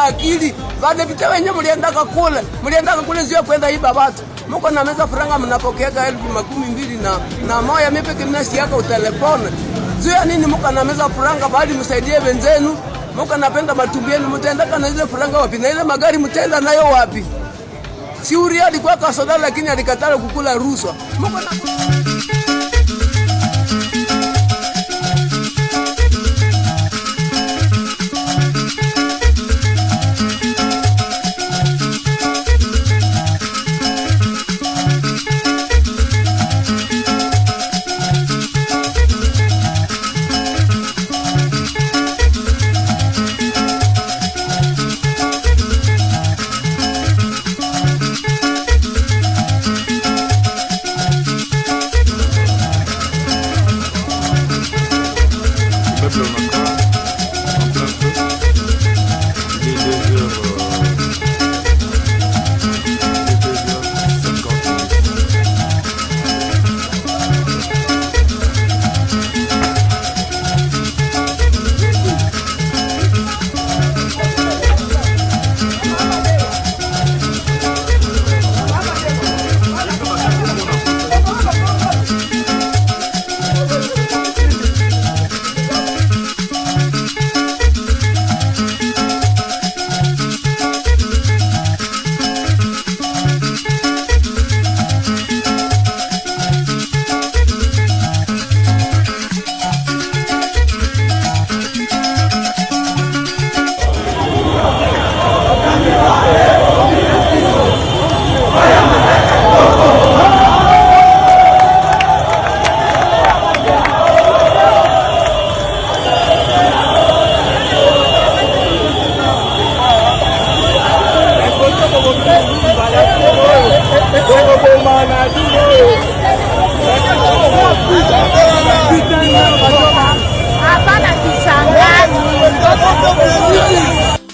akili. Wale vita wenye mliendaka kule sio kwenda iba watu. Mko na meza franga mnapokea 12,000 na moya mipeke mnasi yako telefone. Sio nini mko na meza franga bali msaidie wenzenu. Mko napenda matumbieni mtaendaka na ile franga wapi? Na ile magari mtaenda nayo wapi? Siuri alikuwa kasoda lakini alikatala kukula rushwa. Mko na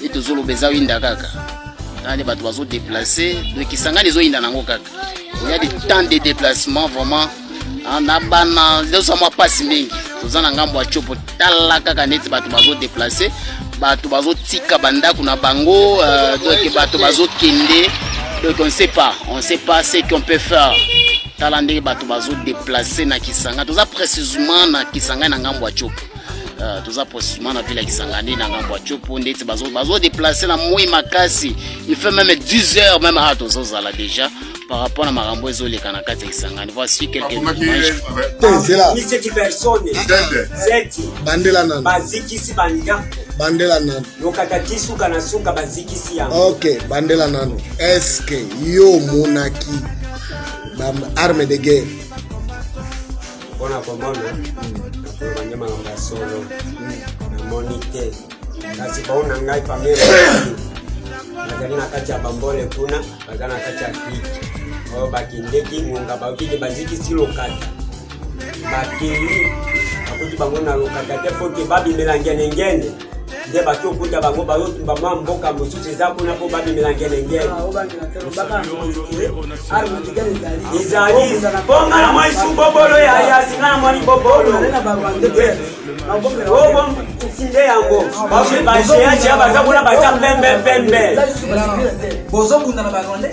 Itozolo beza winda kaka. Nani batu bazo déplacer, donc Kisangani zo inda nango kaka. Il y a des temps de déplacement vraiment. Na bana ndosa mwa pasi mingi. Tozana ngambo ya chopo tala kaka neti batu bazo déplacer, batu bazo tika banda kuna bango, donc batu bazo kende. Donc on sait pas ce qu'on peut faire. Talande batu bazo déplacer na Kisangani. Toza précisément na Kisangani na ngambo ya chopo. Toza précisément na ville ya Kisangani na ngambo ya chopo ndeti bazo déplacer na moi makasi. Il fait même 10 heures même à toza là déjà par rapport à marambo ezoleka na kati ya Kisangani. Voici quelques images. Ni cette personne. Zeti. Bandela nani? Baziki si banja. Bandela nani? Lokatati suka na suka baziki si yango. Okay, bandela nani? Est-ce que yo monaki arme de guerre? Bona komona. Banyama ngamba solo. Na monite. Kasi baona ngai family. Nazali na kati ya bambole kuna, bazana kati ya kiki. O bakindeki munga bakiki baziki silo kata. Bakili akuti bango na lokata te foke babi melangene ngene. Nde batu okuta bango bayotu bama mboka mususu za kuna po babi melangene ngene. Izali bonga na mwa isubobolo ya singana mwa bobolo. Obo sinde yango. Baje baje acha bazakuna bacha pembe. Bozo bunda na baronde.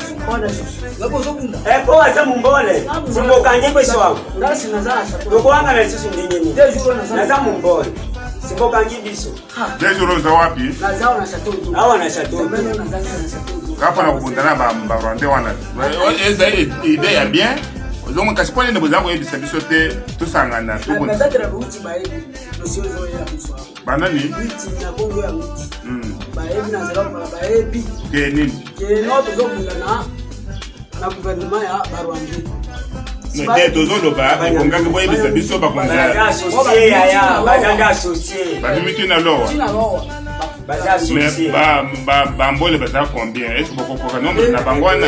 Bozo bunda. Ko aza mumbole. Simboka ngikwe swa. Ndasi nazala. Lokwanga na sisi ndinyi. Naza mumbole. Simboka ngibiso. Dejo za wapi? Nazao na shatoto. Hawa na shatoto. Kapa na kubundana baronde wana. Eza idée ya bien. Donc kasi pone nebo zango yebisa biso te tosangana tobona. Bazatera ruti baebi. Nosio zo ya biso. Banani? Ruti na bongo ya ruti. Baebi na zela kwa baebi. Kenini? Keno tozobunda na gouvernement ya Barwandi. Mais tozo ba kongaka boye bisa biso ba konza. Associé ya bazanga associé. Ba limite na lowa. Baza associé. Mais ba mbole baza combien? Est-ce que boko nombre na bangwana?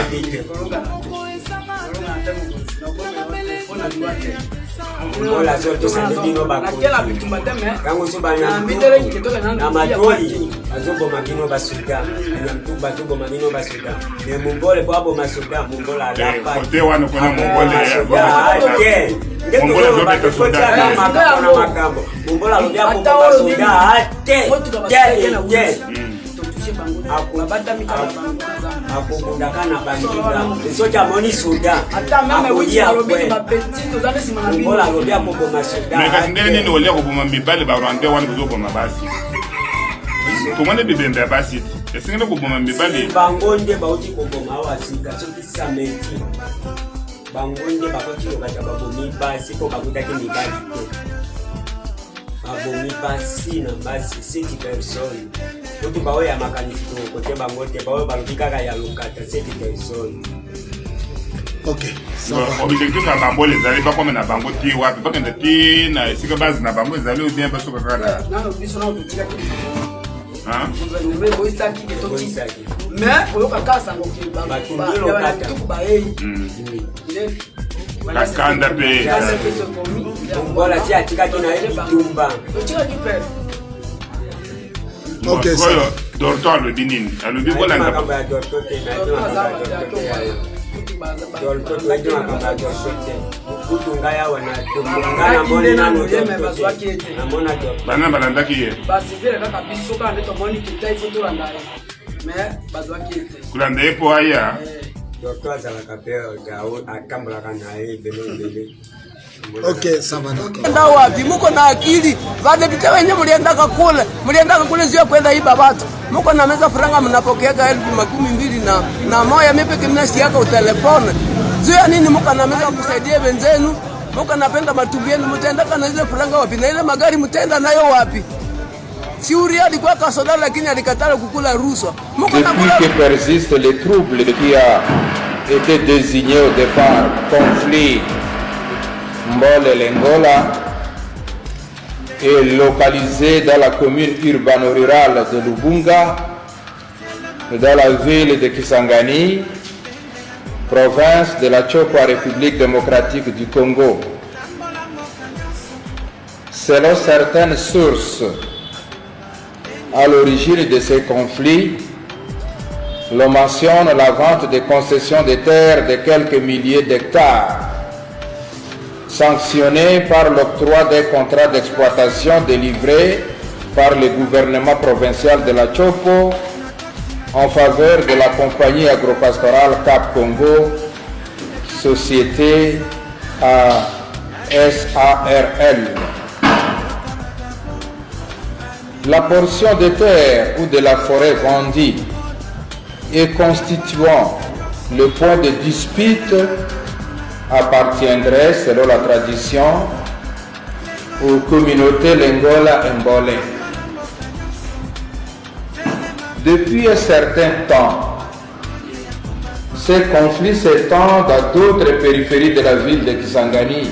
Ola zote sandino bakoni. Nakela bitumba teme. Kango subana. Mbidele kitoka na matoli. Azombo magino basuka. Na mtumba zombo magino basuka. Ne mumbole kwa abo masuka mumbola alapa. Kote wana kuna mumbole ya. Okay. Mumbole zote tosuka kama makambo. Mumbole alobia kwa basuka ate. akobundaka na bandiga soki amoni soda akolia kwe alobi akoboma soda. Mais kasi ndenge nini olia koboma mibali barwandais wana kozoboma basi tomoni bibembe ya basi ete esengeli koboma mibali bango nde bauti koboma awa sika soki samedi bango nde bakoti lokata babomi basi mpo bakutaki mibali te babomi basi na basi 7 personnes oti baoyo ya makanisi kote bango te baoyo balobi kaka ya lokata 7 personnes. Ok. Objectif na bango ezali bakome na bango ti wapi bakende ti na esika base na bango ezali ou bien basoka kaka na mais oyoka kasa kakanda pe ngola ti atikaki na ye bitumba. Ok, oyo dorto alobi nini alobi kolanda bana balandaki ye kulanda ye po aya azalaka mpe atambolaka na ye ebelebele. Okay, sawa d'accord. Ndio wapi muko na akili? Vadepite wenye mliendaka kule sio kwenda iba watu. Muko na meza franga mnapokeaga 12,000 na moya mipeke mnasiaka utelefone. Sio nini muko na meza kusaidia wenzenu? Muko napenda matumbi yenu mtaendaka na ile franga wapi? Na ile magari mtaenda nayo wapi? Siuri alikuwa kasoda lakini alikatala kukula rushwa. Depuis que persistent les troubles qui a été désigné au départ conflit Mbole Lengola est localisé dans la commune urbano-rurale de Lubunga, dans la ville de Kisangani, province de la Chopo, République démocratique du Congo. Selon certaines sources, à l'origine de ces conflits, l'on mentionne la vente des concessions de terres de quelques milliers d'hectares, sanctionnée par l'octroi des contrats d'exploitation délivrés par le gouvernement provincial de la Chopo en faveur de la compagnie agropastorale Cap Congo, société à SARL. La portion de terre ou de la forêt vendue et constituant le point de dispute appartiendrait, selon la tradition, aux communautés Lengola et Mbole. Depuis un certain temps, ces conflits s'étendent à d'autres périphéries de la ville de Kisangani,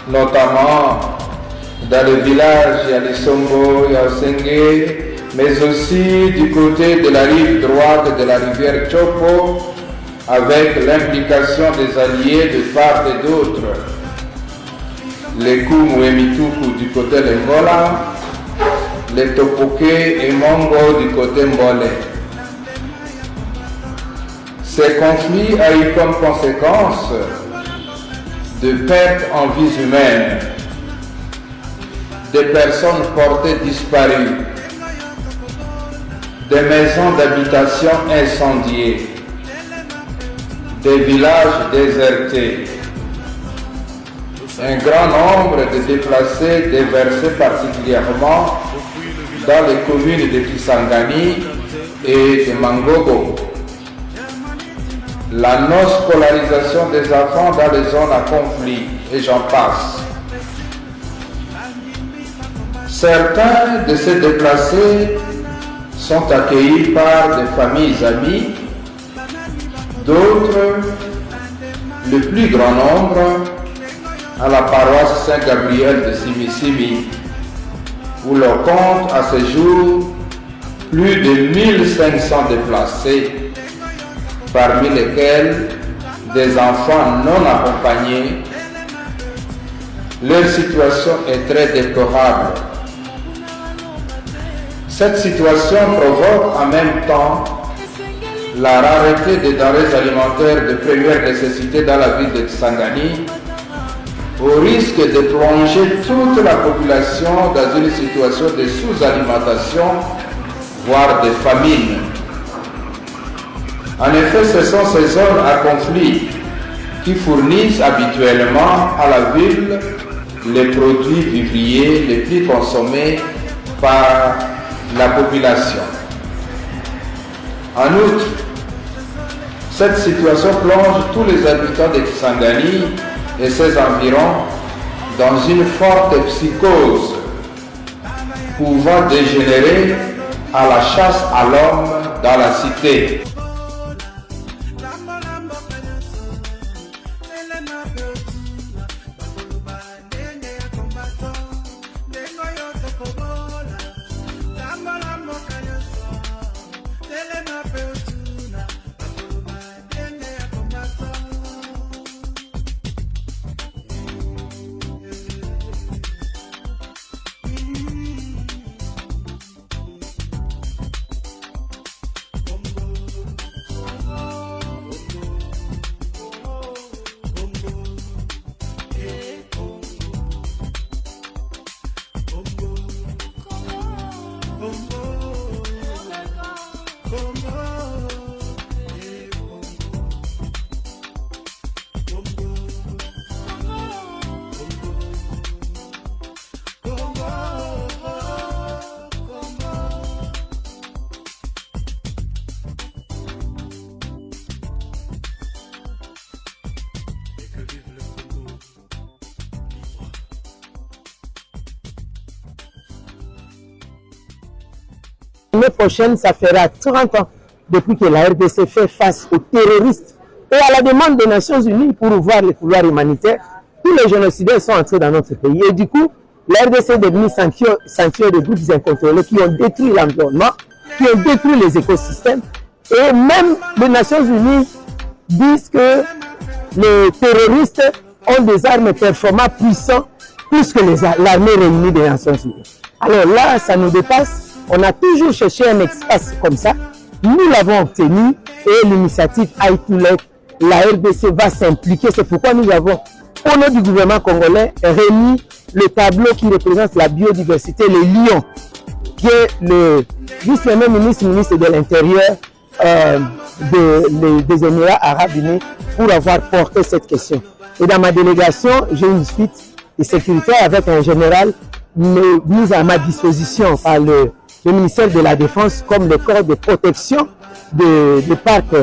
notamment dans le village Yalisombo, Yaosenge, mais aussi du côté de la rive droite de la rivière Chopo, avec l'implication des alliés de part et d'autre, les Kumu et Mituku du côté Lengola, les Topoke et Mongo du côté Mbole. Ces conflits ont eu comme conséquence de pertes en vies humaines, des personnes portées disparues, des maisons d'habitation incendiées, des villages désertés, un grand nombre de déplacés déversés particulièrement dans les communes de Kisangani et de Mangogo, la non-scolarisation des enfants dans les zones à conflit, et j'en passe. Certains de ces déplacés sont accueillis par des familles amies, d'autres, le plus grand nombre, à la paroisse Saint-Gabriel de Simisimi, où l'on compte à ce jour plus de 1500 déplacés, parmi lesquels des enfants non accompagnés. Leur situation est très déplorable. Cette situation provoque en même temps la rareté des denrées alimentaires de première nécessité dans la ville de Kisangani, au risque de plonger toute la population dans une situation de sous-alimentation voire de famine. En effet, ce sont ces zones à conflit qui fournissent habituellement à la ville les produits vivriers les plus consommés par la population. En outre, cette situation plonge tous les habitants de Kisangani et ses environs dans une forte psychose pouvant dégénérer à la chasse à l'homme dans la cité. L'année prochaine, ça fera 30 ans depuis que la RDC fait face aux terroristes et à la demande des Nations Unies pour ouvrir les couloirs humanitaires. Tous les génocidaires sont entrés dans notre pays et du coup, la RDC est devenue sanctuaire de groupes incontrôlés qui ont détruit l'environnement, qui ont détruit les écosystèmes. Et même les Nations Unies disent que les terroristes ont des armes performantes puissantes plus que l'armée réunie des Nations Unies. Alors là, ça nous dépasse. On a toujours cherché un espace comme ça. Nous l'avons obtenu et l'initiative ITULEC, la RDC va s'impliquer. C'est pourquoi nous avons, au nom du gouvernement congolais, remis le tableau qui représente la biodiversité, les lions, qui est le vice-premier ministre de l'Intérieur des Émirats Arabes Unis pour avoir porté cette question. Et dans ma délégation, j'ai une suite de sécurité avec un général mis à ma disposition par le ministère de la Défense comme le corps de protection des parcs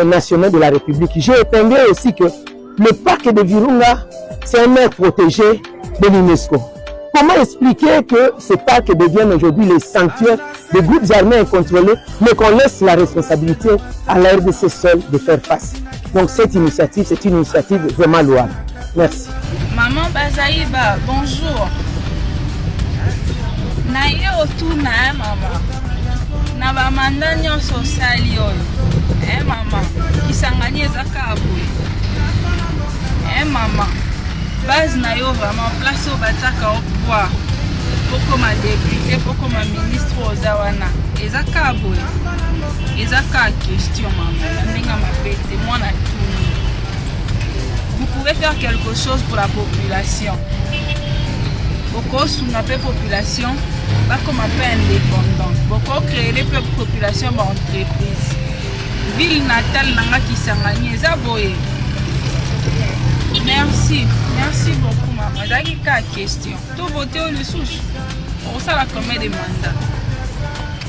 nationaux de la République. J'ai épinglé aussi que le parc de Virunga, c'est un aire protégé de l'UNESCO. Comment expliquer que ces parcs deviennent aujourd'hui les sanctuaires des groupes armés incontrôlés, mais qu'on laisse la responsabilité à la RDC seule de faire face? Donc cette initiative, c'est une initiative vraiment louable. Merci. Maman Bazaïba, bonjour. Na yo tuna mama na ba manda nyonso sali oyo mama Kisangani ezaka boye mama base na yo vraiment place au bataka au pouvoir poko ma député poko ma ministre ozawana ezaka boye ezaka question mama ndinga mapete mwana tuni. Vous pouvez faire quelque chose pour la population. Beaucoup sous la population, pas comme un peu indépendant. Beaucoup créer les populations par entreprise. Ville natale nanga Kisangani ezaboye. Merci beaucoup maman. J'ai une question. Tout voter au sous. Pour ça la combien de mandats?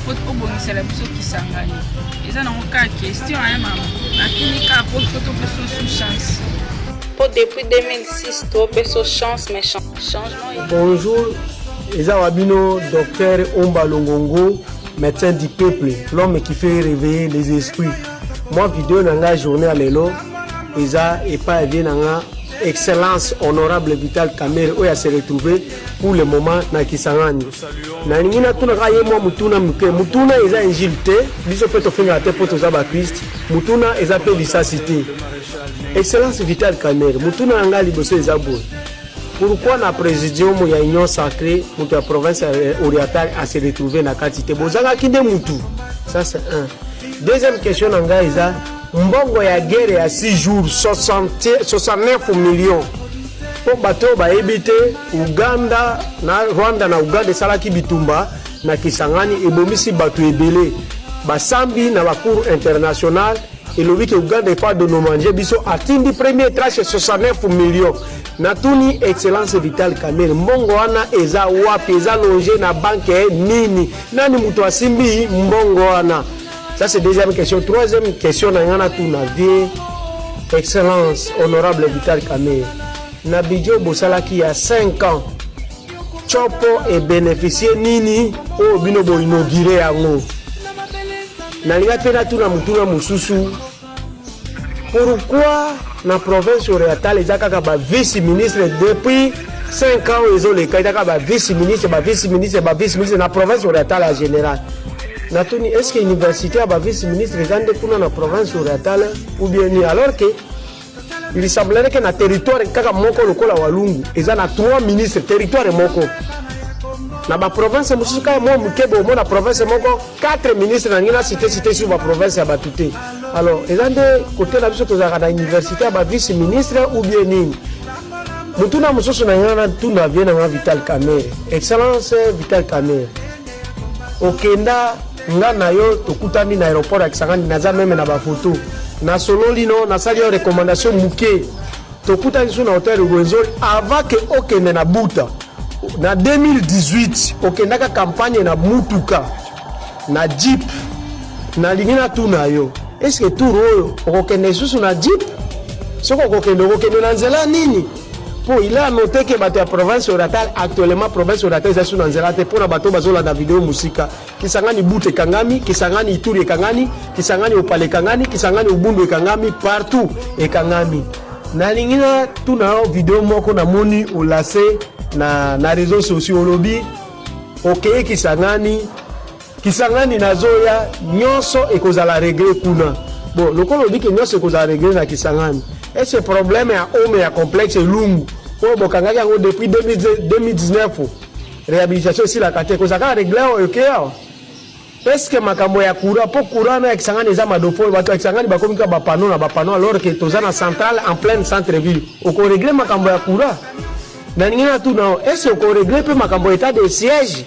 Pour bonheur la biso Kisangani. Ils ont une question maman. Lakini ka pour photo sous chance. Depuis 2006, tu as chance, mais changement. Bonjour, Eza Wabino, docteur Omba Longongo, médecin du peuple, l'homme qui fait réveiller les esprits. Moi, vidéo dans la journée à l'élo, Eza et pas bien dans excellence honorable Vital Kamerhe où il s'est retrouvé pour le moment na Kisangani. Na ningina tuna kaye moi mutuna muke mutuna Eza injilté, biso peut offrir te pour tous aba Christ, mutuna Eza pe lisacité. Excellence Vital Kamerhe, mutuna anga liboso Eza bo. Pourquoi na présidium ya union sacrée pour la province orientale à se retrouver na quantité bozanga kinde mutu. Ça c'est un. Deuxième question anga Eza mbongo ya guerre ya 6 jours 69 millions pour bateau ba ebité Uganda na Rwanda na Uganda salaki bitumba na Kisangani ebomisi bato ebele basambi na ba cour international elobi ke Uganda efa de manger biso atindi premier tranche 69 millions na tuni excellence Vital Kamerhe mbongo wana eza wapi eza loge na banque nini nani muto asimbi mbongo wana. Ça c'est deuxième question. Troisième question na ngana tu na vie excellence honorable Vital Kamerhe na bidjo bosalaki ya 5 ans chopo et bénéficier nini o bino bo inauguré yango na linga pena tu na mutuna mususu pourquoi na province orientale ezaka ba vice ministre depuis 5 ans ils les kaitaka ba vice ministre na province orientale en général. Natuni est-ce que l'université a ba vice ministre ezande kuna na province orientale ou bien ni alors que il semblerait que na territoire kaka moko lokola Walungu eza na 3 ministres territoire moko na ba province mususu kaya mo mukebo mo na province moko 4 ministres na ngina cité sur ba province ya batute. Alors ezande côté na biso tozaka na université ba vice ministre ou bien nini mutuna mususu na ngana tuna vient na Vital Kamerhe excellence Vital Kamerhe okenda ngana yo tokutani na aéroport ya Kisangani naza meme na ba photo na solo lino na sali recommandation muke tokutani sur na hôtel Rwenzori avant que okende na buta na 2018 okendaka campagne na mutuka na jeep na lingina tuna yo est-ce que tout oyo okende susu na jeep soko okende na nzela nini po il a noté que bato ya province orientale actuellement province orientale za suna nzela te pona bato bazola na video musika Kisangani Bute kangami Kisangani Ituri kangani Kisangani Opale kangani Kisangani Ubundu kangami partout ekangami na lingina tuna video moko na moni olase na réseaux sociaux lobby okeye Kisangani nazoya nyonso ekozala régler kuna bon lokolo dit que nyonso ekozala régler na Kisangani et ce problème ya homme ya complexe lungu o bokangaki yango depuis 2019 réhabilitation ici la kate kozaka régler okea est-ce que makambo ya courant po courant na Kisangani eza madofo bato ya Kisangani bakomika ba panneau alors que tozana centrale en plein centre ville oko régler makambo ya courant na ningina tu na est-ce que on régler pe makambo état de siège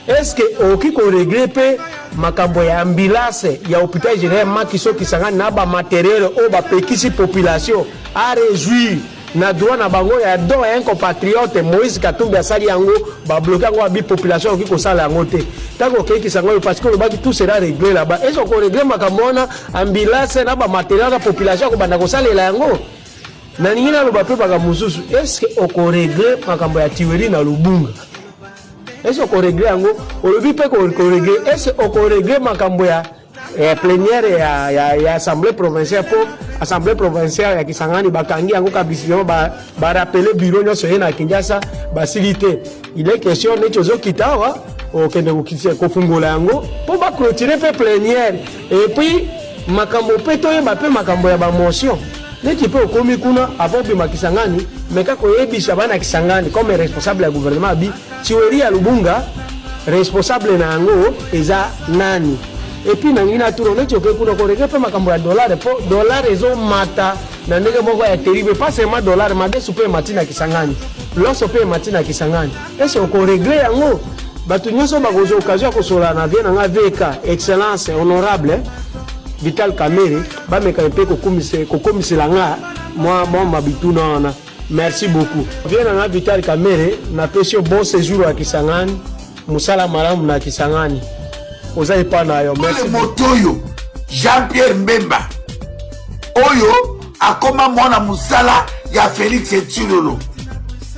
est-ce que oki ko régler pe makambo ya ambulance ya hôpital général Makiso Kisangani na ba matériel o ba pekisi population a réjouir na droit na bango ya don un compatriote Moïse Katumbi asali yango ba bloquer yango bi population oki ko sala yango te tango oki Kisangani parce que le baki tout sera réglé là-bas est-ce qu'on régler makambo na ambulance na ba matériel na population ko banda ko sala yango na ningina lo ba pe baka mususu est-ce que oko régler makambo ya tiweri na Lubunga est-ce qu'on régler yango olobi pe ko régler est-ce qu'on régler makambo ya plénière ya assemblée provinciale pour assemblée provinciale ya Kisangani bakangi yango kabisio ba rappeler bureau nyonso na Kinshasa basilité il est question ne chozo kitawa okende ko fungola yango pour ba clôturer pe plénière et puis makambo pe to yeba pe makambo ya ba motion neti pe okomi kuna avant bi Kisangani meka ko yebisha bana Kisangani comme responsable ya gouvernement bi Chiweri ya Lubunga responsable na yango eza nani et puis nangina turo neti okekuna ko régler pe makambo ya dollar po dollar ezo mata na ndenge moko ya terrible pas seulement dollar ma de super matina Kisangani loso pe matina Kisangani est-ce qu'on régler yango batu nyonso bakozo occasion ko sola na bien nga VK excellence honorable Vital Kamerhe ba meka pe ko komisela nga moi mabituna na merci beaucoup bien nga Vital Kamerhe na pesio bon séjour à Kisangani musala malamu na Kisangani oza pas na yo merci motoyo Jean-Pierre Mbemba oyo akoma mwana musala ya Félix Tshilolo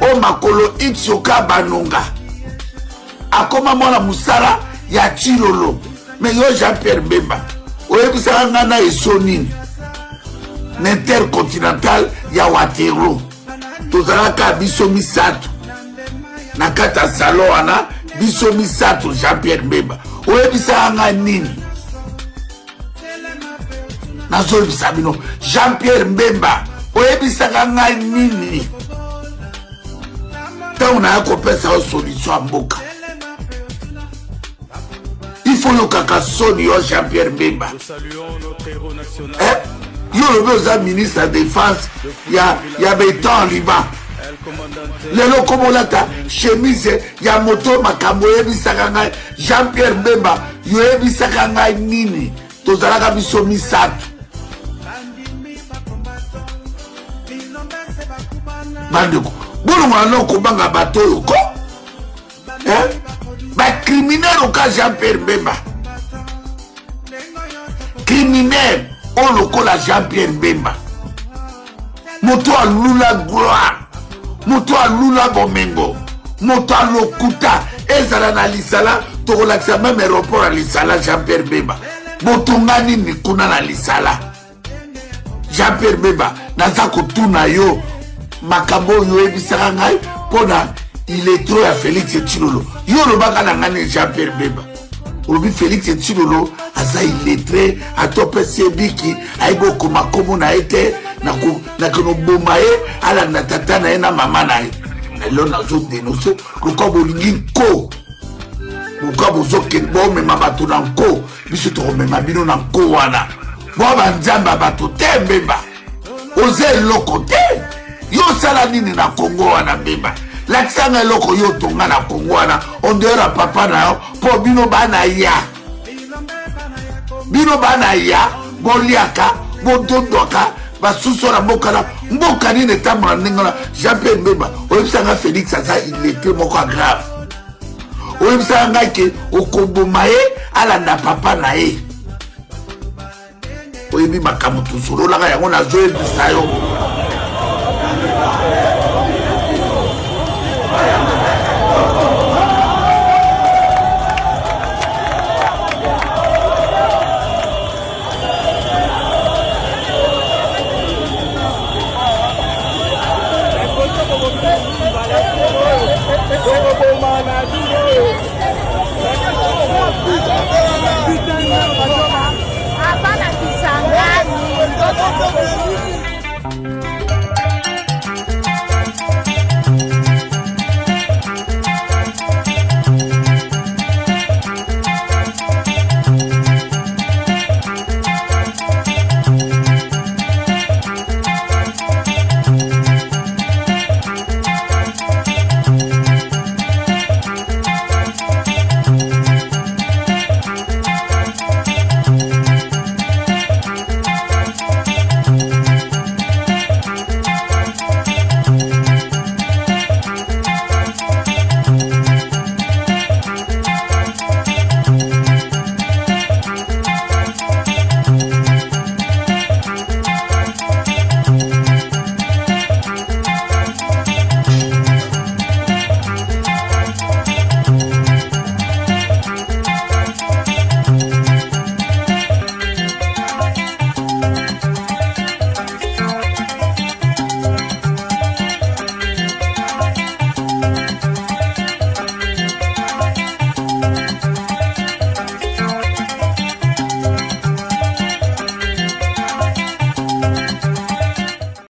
o makolo itsoka banonga akoma mwana musala ya Tshilolo mais yo Jean-Pierre Mbemba oyebisaka nga na esonini na intercontinental ya Waterloo tozalaka biso misato na kati ya salon wana biso misato Jean-Pierre Mbemba oyebisaka nga nini nazoyebisa bino Jean-Pierre Mbemba oyebisaka nga nini ntango naya kopesa yo solution ya mboka il faut yokaka soni yo Jean-Pierre Mbemba yo lobi oza ministre ya défense ya beton liban lelo komolata chemise ya moto makambo yebisaka ngai Jean-Pierre Mbemba yo yebisaka ngai nini tozalaka biso misato bandeko bolonga noko banga bato oyo ko bacriminaire oka Jean-Pierre Mbemba criminaire o lokola Jean-Pierre Mbemba moto alula gloire moto alula bomengo moto alokuta ezala na lisala tokolakisa même aéroport à lisala Jean-Pierre Mbemba botonga nini kuna na lisala Jean-Pierre Mbemba naza kotuna yo makambo yo ebisaka ngai mpona iletro ya Félix Tshilolo yo lobaka na ngani Jean-Pierre Mbemba olobi Félix Tshilolo aza iletre atopesi ebiki ayebokoma komo na ye te nakonoboma ye alanda tata na ye na mama na ye lelo nazodenonse lokola bolingi nko lokola bozokende bomema bato na nko biso tokomema bino na nko wana bo banzambe ya bato te Mbemba oza eloko te yo osala nini na Kongo wana Mbemba lakisanga eloko yo tonga na Kongo wana ondeyora papa na yo mpo bino bana ya boliaka bodondwaka basusu na mboka nini etambola ndenge wana Jean-Pierre Mbemba oyebisanga Félix aza illettré moko agrave oyebisanga ngai ke okoboma ye alanda papa na ye oyebi makambo tosololanga yango nazoyebisa yo